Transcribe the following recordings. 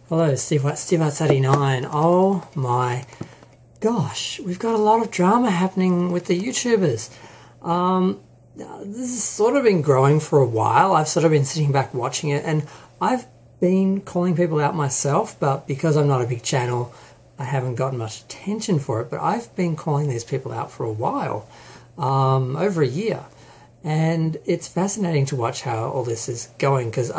Hello, Steve White, Steve White's 89. Oh my gosh, we've got a lot of drama happening with the YouTubers. This has sort of been growing for a while. I've sort of been sitting back watching it, and I've been calling people out myself, but because I'm not a big channel, I haven't gotten much attention for it. But I've been calling these people out for a while, over a year. And it's fascinating to watch how all this is going, because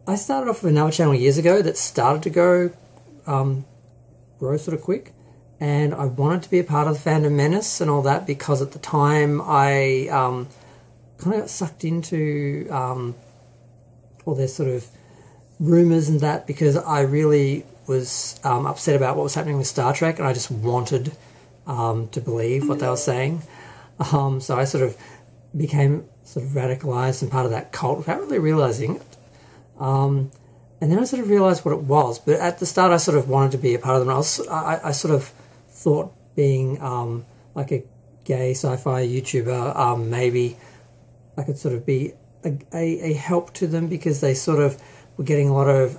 I started off with another channel years ago that started to grow sort of quick, and I wanted to be a part of the Fandom Menace and all that, because at the time I kind of got sucked into all their sort of rumours and that, because I really was upset about what was happening with Star Trek, and I just wanted to believe what they were saying. So I sort of became sort of radicalised and part of that cult without really realising it. And then I sort of realised what it was. But at the start, I sort of wanted to be a part of them. I sort of thought being like a gay sci-fi YouTuber, maybe I could sort of be a help to them, because they sort of were getting a lot of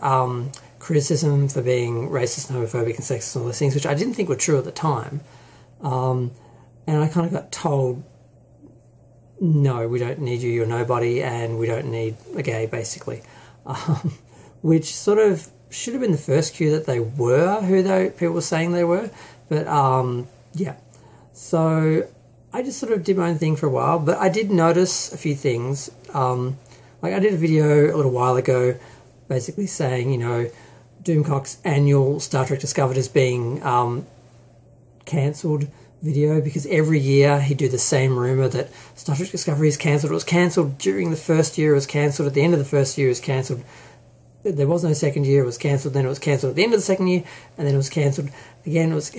criticism for being racist, homophobic and sexist and all those things, which I didn't think were true at the time. And I kind of got told, no, we don't need you, you're nobody, and we don't need a gay, basically. Which sort of should have been the first cue that they were who people were saying they were. But, yeah. So I just sort of did my own thing for a while, but I did notice a few things. Like I did a video a little while ago basically saying, you know, Doomcock's annual Star Trek Discovered is being cancelled video, because every year he'd do the same rumour that Star Trek Discovery is cancelled. It was cancelled during the first year, it was cancelled at the end of the first year, it was cancelled. There was no second year, it was cancelled, then it was cancelled at the end of the second year, and then it was cancelled again. It was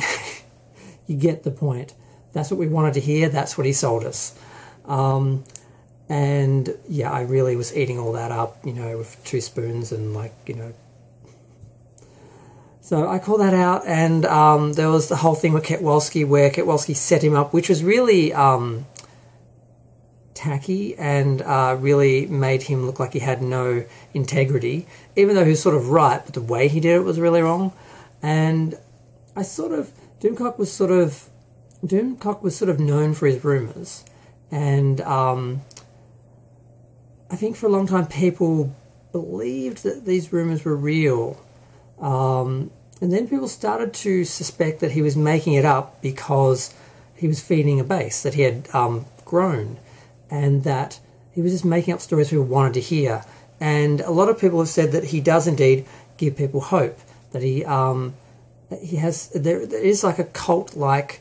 you get the point. That's what we wanted to hear, that's what he sold us. And yeah, I really was eating all that up, you know, with 2 spoons and, like, you know. So I called that out, and there was the whole thing with Ketwolski, where Ketwolski set him up, which was really tacky, and really made him look like he had no integrity, even though he was sort of right, but the way he did it was really wrong. And I sort of, Doomcock was sort of known for his rumours, and I think for a long time people believed that these rumours were real. And then people started to suspect that he was making it up because he was feeding a base, that he had grown, and that he was just making up stories people wanted to hear. And a lot of people have said that he does indeed give people hope, that there is like a cult-like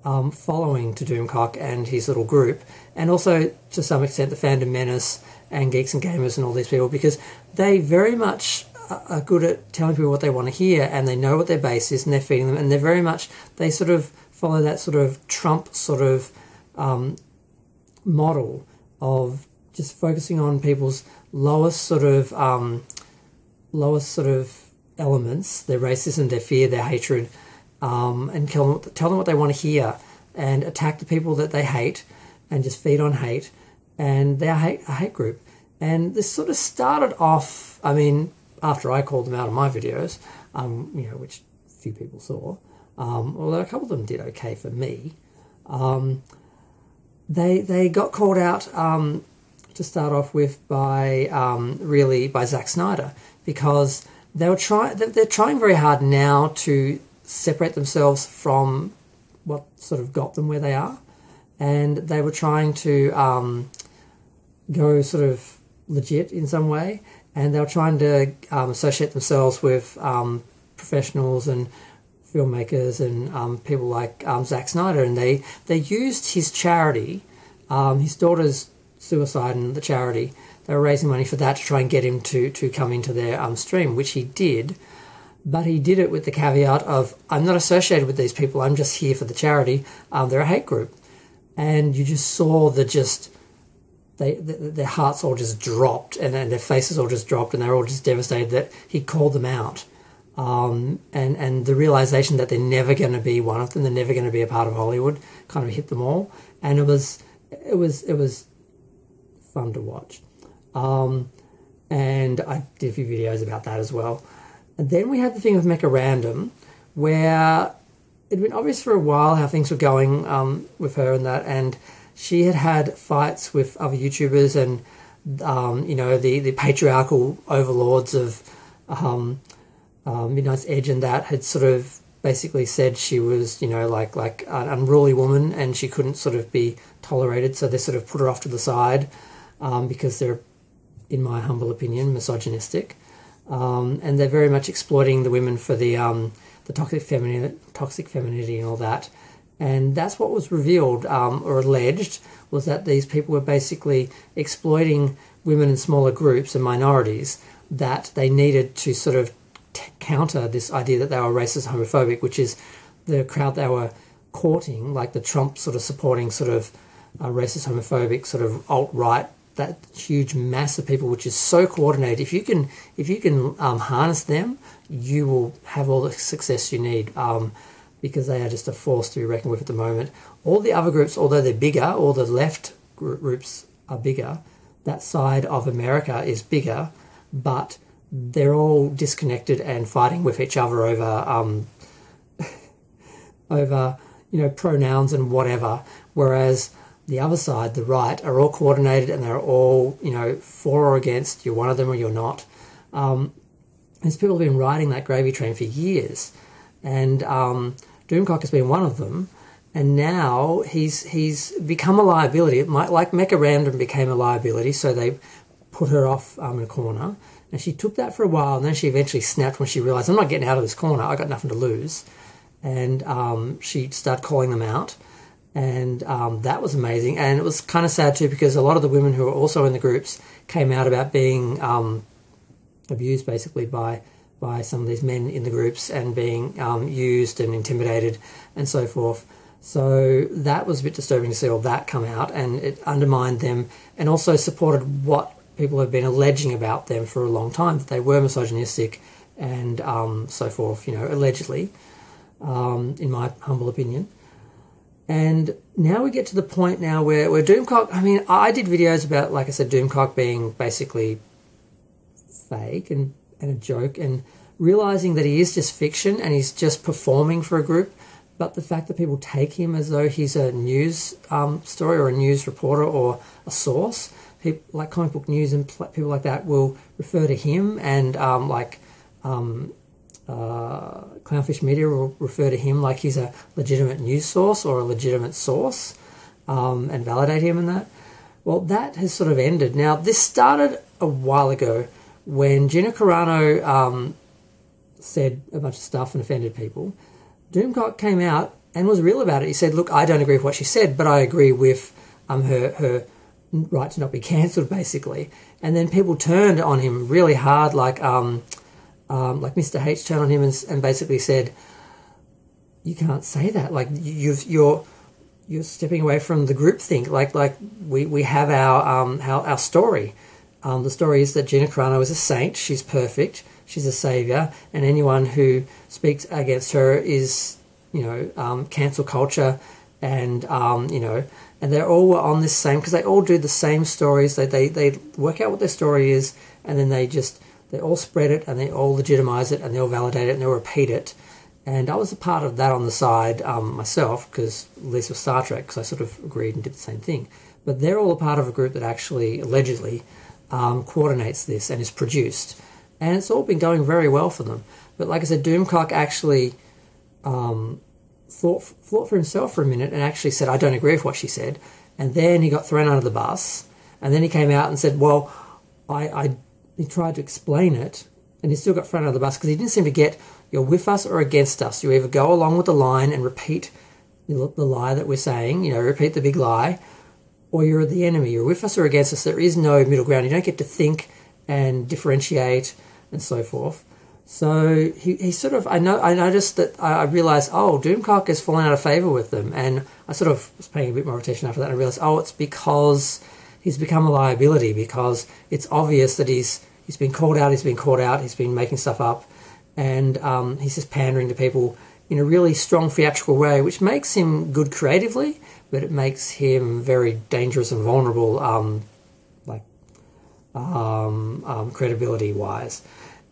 following to Doomcock and his little group, and also to some extent the Fandom Menace and Geeks+Gamers and all these people, because they very much are good at telling people what they want to hear, and they know what their base is, and they're feeding them, and they're very much, they sort of follow that sort of Trump sort of model of just focusing on people's lowest sort of elements, their racism, their fear, their hatred, and tell them what they want to hear, and attack the people that they hate, and just feed on hate, and they're a hate group. And this sort of started off, I mean, after I called them out on my videos, you know, which few people saw, although a couple of them did okay for me, they got called out to start off with by really by Zack Snyder, because they're trying very hard now to separate themselves from what sort of got them where they are, and they were trying to go sort of legit in some way. And they were trying to associate themselves with professionals and filmmakers and people like Zack Snyder. And they used his charity, his daughter's suicide and the charity. They were raising money for that to try and get him to come into their stream, which he did. But he did it with the caveat of, I'm not associated with these people, I'm just here for the charity. They're a hate group. And you just saw their hearts all just dropped, and their faces all just dropped, and they were all just devastated that he called them out. And the realization that they're never going to be one of them, they're never going to be a part of Hollywood, kind of hit them all. And it was fun to watch. and I did a few videos about that as well. And then we had the thing with Mecha Random, where it'd been obvious for a while how things were going with her and that, and she had fights with other YouTubers and the patriarchal overlords of Midnight's Edge and that had sort of basically said she was like an unruly woman and she couldn't sort of be tolerated, so they sort of put her off to the side because they're, in my humble opinion, misogynistic, and they're very much exploiting the women for the toxic femininity and all that. And that's what was revealed or alleged, was that these people were basically exploiting women in smaller groups and minorities, that they needed to sort of counter this idea that they were racist and homophobic, which is the crowd they were courting, like the Trump sort of supporting sort of racist, homophobic, sort of alt-right, that huge mass of people, which is so coordinated. If you can harness them, you will have all the success you need, because they are just a force to be reckoned with at the moment. All the other groups, although they're bigger, all the left groups are bigger, that side of America is bigger, but they're all disconnected and fighting with each other over pronouns and whatever, whereas the other side, the right, are all coordinated and they're all, for or against. You're one of them or you're not. There's people have been riding that gravy train for years, and Doomcock has been one of them, and now he's become a liability. Like Mecha Random became a liability, so they put her off in a corner, and she took that for a while, and then she eventually snapped when she realised, I'm not getting out of this corner, I got nothing to lose, and she started calling them out. And that was amazing. And it was kind of sad too, because a lot of the women who were also in the groups came out about being abused basically by some of these men in the groups and being used and intimidated and so forth. So that was a bit disturbing to see all that come out, and it undermined them and also supported what people have been alleging about them for a long time, that they were misogynistic and so forth, allegedly, in my humble opinion. And now we get to the point now where Doomcock, I did videos about, like I said, Doomcock being basically fake and a joke, and realising that he is just fiction and he's just performing for a group, but the fact that people take him as though he's a news story or a news reporter or a source, people like Comic Book News and people like that will refer to him, and Clownfish Media will refer to him like he's a legitimate news source or a legitimate source, and validate him in that. Well, that has sort of ended. Now, this started a while ago when Gina Carano said a bunch of stuff and offended people. Doomcock came out and was real about it. He said, look, I don't agree with what she said, but I agree with her right to not be cancelled, basically. And then people turned on him really hard, like Mr. H turned on him and basically said, you can't say that. Like, you're stepping away from the groupthink. Like we have our story. The story is that Gina Carano is a saint. She's perfect. She's a saviour. And anyone who speaks against her is, cancel culture. And, and they all were on this same, because they all do the same stories. They work out what their story is, and then they all spread it, and they all legitimise it, and they all validate it, and they all repeat it. And I was a part of that on the side myself, because at least with Star Trek, because I sort of agreed and did the same thing. But they're all a part of a group that actually, allegedly, coordinates this and is produced. And it's all been going very well for them. But like I said, Doomcock actually thought for himself for a minute and actually said, I don't agree with what she said. And then he got thrown under the bus. And then he came out and said, well, he tried to explain it, and he still got thrown under the bus because he didn't seem to get, you're with us or against us. You either go along with the line and repeat the lie that we're saying, repeat the big lie, or you're the enemy. You're with us or against us. There is no middle ground. You don't get to think and differentiate and so forth. So he sort of, I noticed that I realised, Doomcock has fallen out of favour with them, and I sort of was paying a bit more attention after that, and I realised, it's because he's become a liability, because it's obvious that he's been called out, he's been making stuff up, and he's just pandering to people in a really strong theatrical way, which makes him good creatively, but it makes him very dangerous and vulnerable, credibility-wise.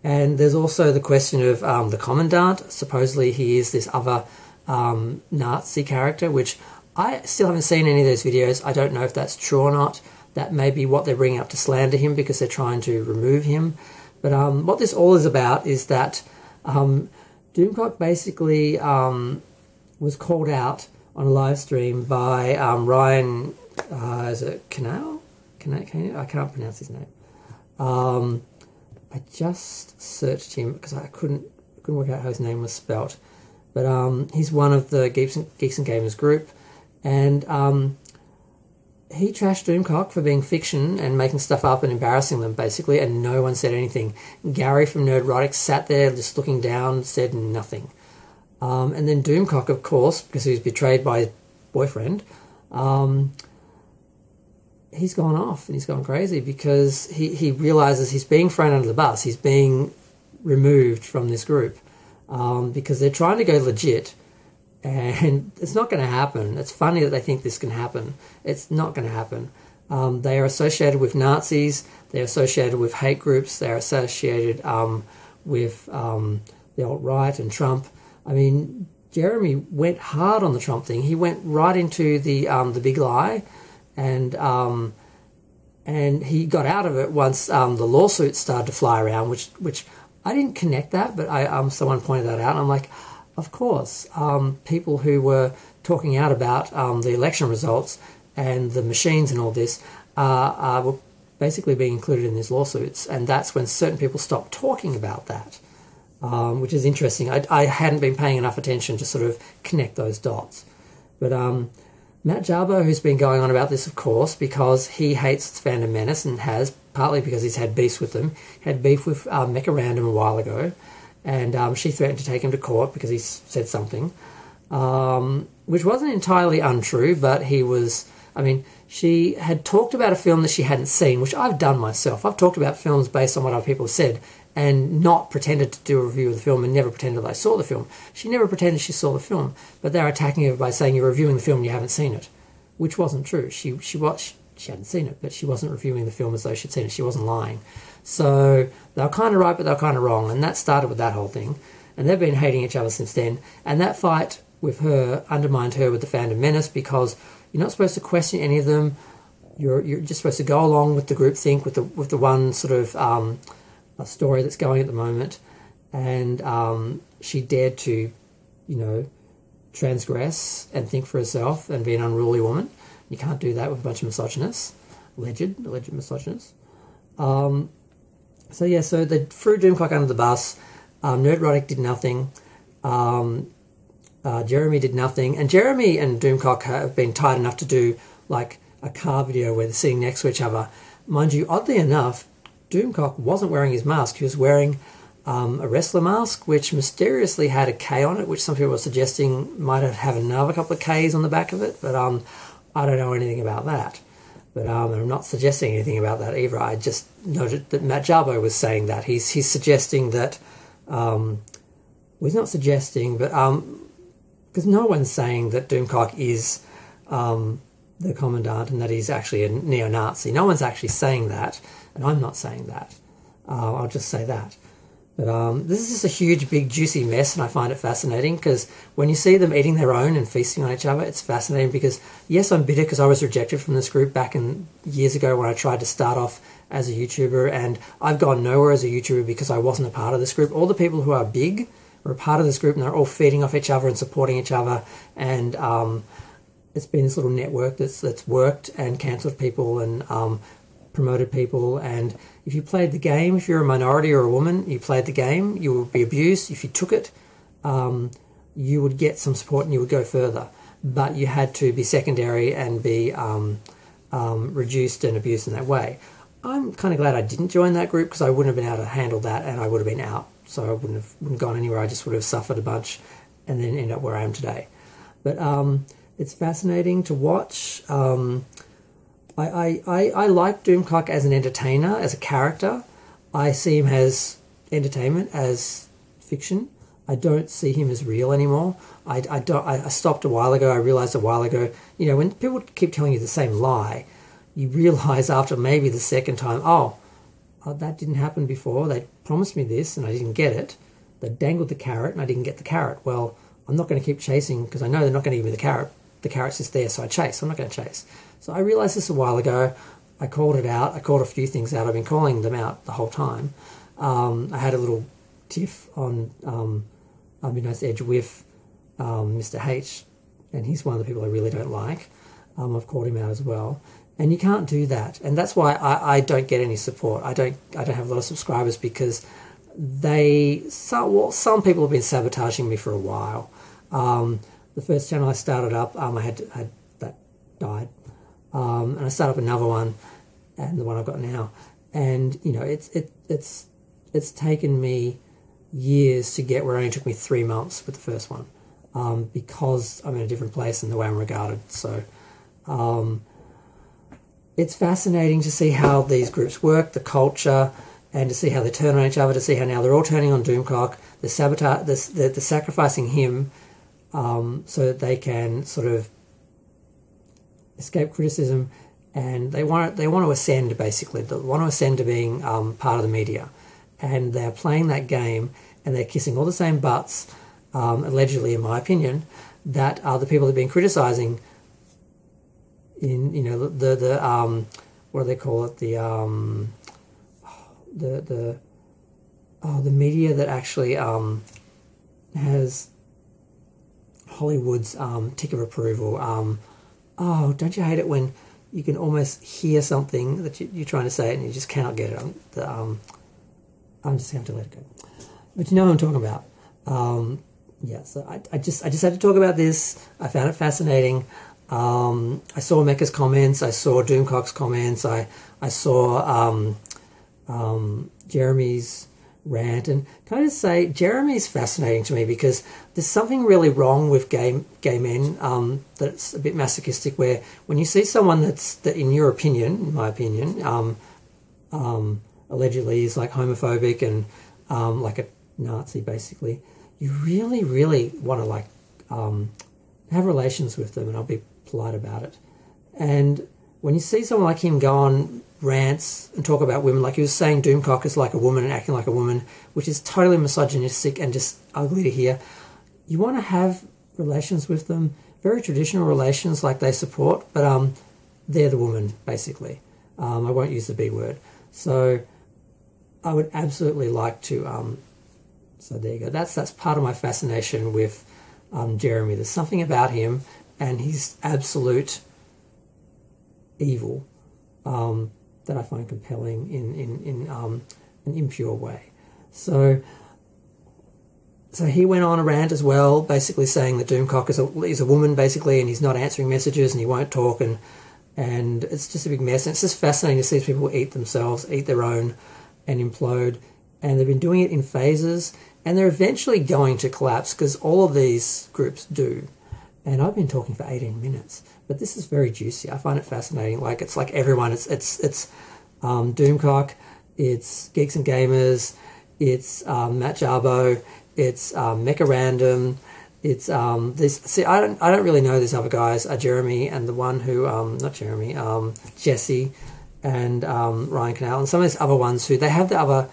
And there's also the question of the Commandant. Supposedly he is this other Nazi character, which I still haven't seen any of those videos. I don't know if that's true or not. That may be what they're bringing up to slander him because they're trying to remove him. But what this all is about is that Doomcock basically was called out on a live stream by Ryan, is it Kinel? I can't pronounce his name. I just searched him because I couldn't work out how his name was spelt. But he's one of the Geeks and Gamers group, and he trashed Doomcock for being fiction and making stuff up and embarrassing them, basically, and no one said anything. Gary from Nerdrotic sat there just looking down, said nothing. And then Doomcock, of course, because he was betrayed by his boyfriend, he's gone off and he's gone crazy because he realises he's being thrown under the bus. He's being removed from this group because they're trying to go legit, and it's not going to happen. It's funny that they think this can happen. It's not going to happen. They are associated with Nazis. They're associated with hate groups. They're associated with the alt-right and Trump. I mean, Jeremy went hard on the Trump thing. He went right into the big lie, and he got out of it once the lawsuits started to fly around, which I didn't connect that, but someone pointed that out, and I'm like, of course, people who were talking out about the election results and the machines and all this were basically being included in these lawsuits, and that's when certain people stopped talking about that, which is interesting. I hadn't been paying enough attention to sort of connect those dots. But Matt Jarbo, who's been going on about this, of course, because he hates Fandom Menace and has, partly because he's had beefs with them. He had beef with Mecha Random a while ago, and she threatened to take him to court because he said something, which wasn't entirely untrue, but she had talked about a film that she hadn't seen, which I've done myself. I've talked about films based on what other people said and not pretended to do a review of the film and never pretended that I saw the film. She never pretended she saw the film, but they're attacking her by saying you're reviewing the film and you haven't seen it, which wasn't true. She hadn't seen it, but she wasn't reviewing the film as though she'd seen it. She wasn't lying. So they were kind of right, but they were kind of wrong, and that started with that whole thing. And they've been hating each other since then. And that fight with her undermined her with the Fandom Menace because you're not supposed to question any of them. You're just supposed to go along with the groupthink, with the one sort of a story that's going at the moment. And she dared to, transgress and think for herself and be an unruly woman. You can't do that with a bunch of misogynists, alleged misogynists. So they threw Doomcock under the bus. Nerdrotic did nothing. Jeremy did nothing. And Jeremy and Doomcock have been tight enough to do like a car video where they're sitting next to each other. Mind you, oddly enough, Doomcock wasn't wearing his mask. He was wearing a wrestler mask, which mysteriously had a K on it, which some people were suggesting might have another couple of Ks on the back of it. But I don't know anything about that. But I'm not suggesting anything about that either. I just noted that Matt Jarbo was saying that. He's suggesting that... he's not suggesting, but... because no one's saying that Doomcock is the Commandant and that he's actually a neo-Nazi. No one's actually saying that, and I'm not saying that. I'll just say that. But this is just a huge, big, juicy mess, and I find it fascinating because when you see them eating their own and feasting on each other, it's fascinating because, yes, I'm bitter because I was rejected from this group back in years ago when I tried to start off as a YouTuber, and I've gone nowhere as a YouTuber because I wasn't a part of this group. All the people who are big are a part of this group, and they're all feeding off each other and supporting each other, and it's been this little network that's worked and cancelled people and promoted people. And if you played the game, if you're a minority or a woman, you played the game, you would be abused. If you took it, you would get some support and you would go further. But you had to be secondary and be reduced and abused in that way. I'm kind of glad I didn't join that group because I wouldn't have been able to handle that and I would have been out. So I wouldn't have gone anywhere. I just would have suffered a bunch and then end up where I am today. But it's fascinating to watch. I like Doomcock as an entertainer, as a character. I see him as entertainment, as fiction. I don't see him as real anymore. I stopped a while ago. I realized a while ago, when people keep telling you the same lie, you realize after maybe the second time, oh, that didn't happen before. They promised me this and I didn't get it. They dangled the carrot and I didn't get the carrot. Well, I'm not going to keep chasing because I know they're not going to give me the carrot. The carrot's just there, so I chase. I'm not going to chase. So I realized this a while ago. I called it out. I called a few things out. I've been calling them out the whole time. I had a little tiff on Midnight's Edge with Mr. H, and he's one of the people I really don't like. I've called him out as well. And you can't do that. And that's why I don't get any support. I don't have a lot of subscribers because some people have been sabotaging me for a while. The first channel I started up, I had that died. And I started up another one, and the one I've got now. And, you know, it's taken me years to get where it only took me 3 months with the first one. Because I'm in a different place and the way I'm regarded. So, it's fascinating to see how these groups work, the culture, and to see how they turn on each other, to see how now they're all turning on Doomcock. They're sacrificing him so that they can sort of escape criticism, and they want to ascend, basically. They want to ascend to being part of the media. And they're playing that game, and they're kissing all the same butts, allegedly, in my opinion, that are the people that have been criticising in, you know, the what do they call it, the media that actually has Hollywood's tick of approval. Oh, don't you hate it when you can almost hear something that you're trying to say and you just cannot get it? I'm just going to have to let it go. But you know what I'm talking about. Yeah, so I just had to talk about this. I found it fascinating. I saw Mecha's comments. I saw Doomcock's comments. I saw Jeremy's rant, and can I just say Jeremy's fascinating to me because there's something really wrong with gay men that's a bit masochistic, where when you see someone that in your opinion, in my opinion, allegedly is like homophobic and like a Nazi basically, you really, really want to like have relations with them, and I'll be polite about it. And when you see someone like him go on rants and talk about women, like he was saying Doomcock is like a woman and acting like a woman, which is totally misogynistic and just ugly to hear. You want to have relations with them, very traditional relations like they support, but they're the woman, basically. I won't use the B word. So I would absolutely like to... so there you go. That's part of my fascination with Jeremy. There's something about him and his absolute evil that I find compelling in an impure way. So he went on a rant as well, basically saying that Doomcock is a woman, basically, and he's not answering messages and he won't talk, and it's just a big mess. And it's just fascinating to see people eat themselves, eat their own, and implode. And they've been doing it in phases, and they're eventually going to collapse, because all of these groups do. And I've been talking for 18 minutes, but this is very juicy. I find it fascinating. Like, it's like everyone. It's Doomcock, it's Geeks+Gamers, it's Matt Jarbo, it's Mecha Random, it's this. See, I don't really know these other guys. Jeremy and the one who not Jeremy, Jesse and Ryan Kinel, and some of these other ones who they have the other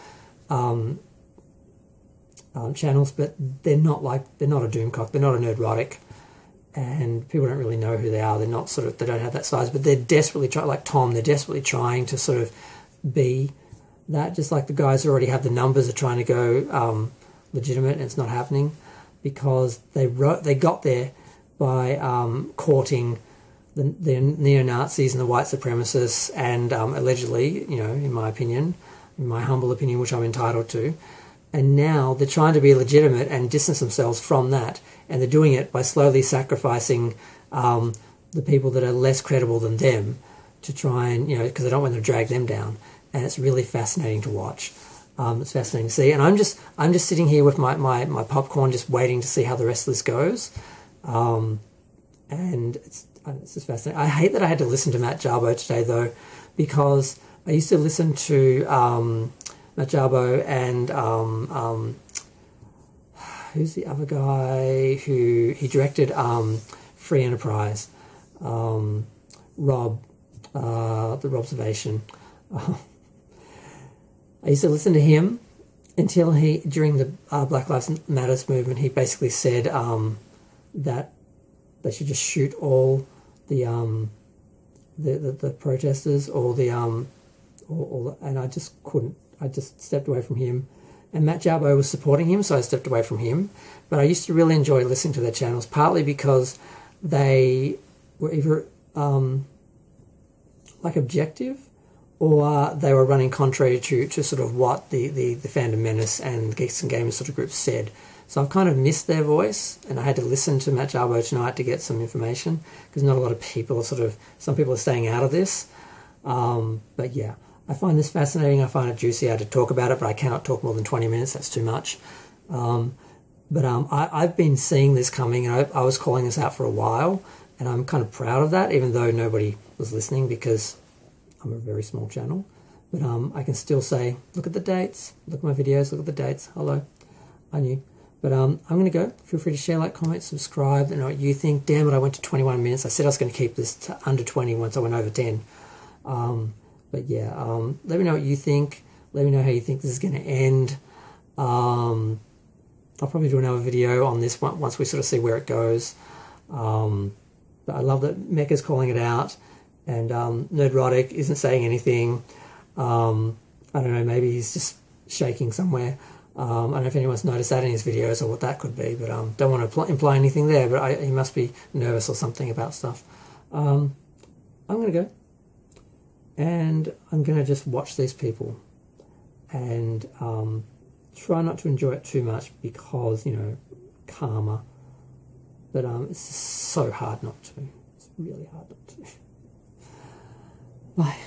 channels, but they're not a Doomcock, they're not a Nerdrotic. And people don't really know who they are. They're not they don't have that size, but they're desperately trying, like Tom, they're desperately trying to sort of be that, just like the guys who already have the numbers are trying to go legitimate, and it's not happening because they got there by courting the neo-Nazis and the white supremacists and allegedly, you know, in my opinion, in my humble opinion, which I'm entitled to, and now they're trying to be legitimate and distance themselves from that. And they're doing it by slowly sacrificing the people that are less credible than them to try and, you know, because they don't want to drag them down. And it's really fascinating to watch. It's fascinating to see. And I'm just sitting here with my popcorn, just waiting to see how the rest of this goes. And it's just fascinating. I hate that I had to listen to Matt Jarbo today, though, because I used to listen to Matt Jarbo and... who's the other guy who he directed Free Enterprise? Rob, the Robservation. I used to listen to him until he, during the Black Lives Matters movement, he basically said that they should just shoot all the protesters, and I just couldn't. I just stepped away from him. And Matt Jarbo was supporting him, so I stepped away from him. But I used to really enjoy listening to their channels, partly because they were either like objective, or they were running contrary to sort of what the Fandom Menace and Geeks+Gamers sort of groups said. So I've kind of missed their voice, and I had to listen to Matt Jarbo tonight to get some information, because not a lot of people are some people are staying out of this. But yeah, I find this fascinating. I find it juicy. I had to talk about it, but I cannot talk more than 20 minutes. That's too much. I've been seeing this coming, and I was calling this out for a while, and I'm kind of proud of that, even though nobody was listening, because I'm a very small channel. But I can still say, look at the dates, look at my videos, look at the dates. Hello, I knew. But I'm going to go. Feel free to share, like, comment, subscribe, and know what you think. Damn it, I went to 21 minutes. I said I was going to keep this to under 20 once I went over 10. But yeah, let me know what you think. Let me know how you think this is going to end. I'll probably do another video on this one once we sort of see where it goes. But I love that Mecha's calling it out, and Nerdrotic isn't saying anything. I don't know, maybe he's just shaking somewhere. I don't know if anyone's noticed that in his videos or what that could be, but don't want to imply anything there, but he must be nervous or something about stuff. I'm going to go, and I'm going to just watch these people and try not to enjoy it too much because, you know, karma. But it's so hard not to. It's really hard not to. Bye.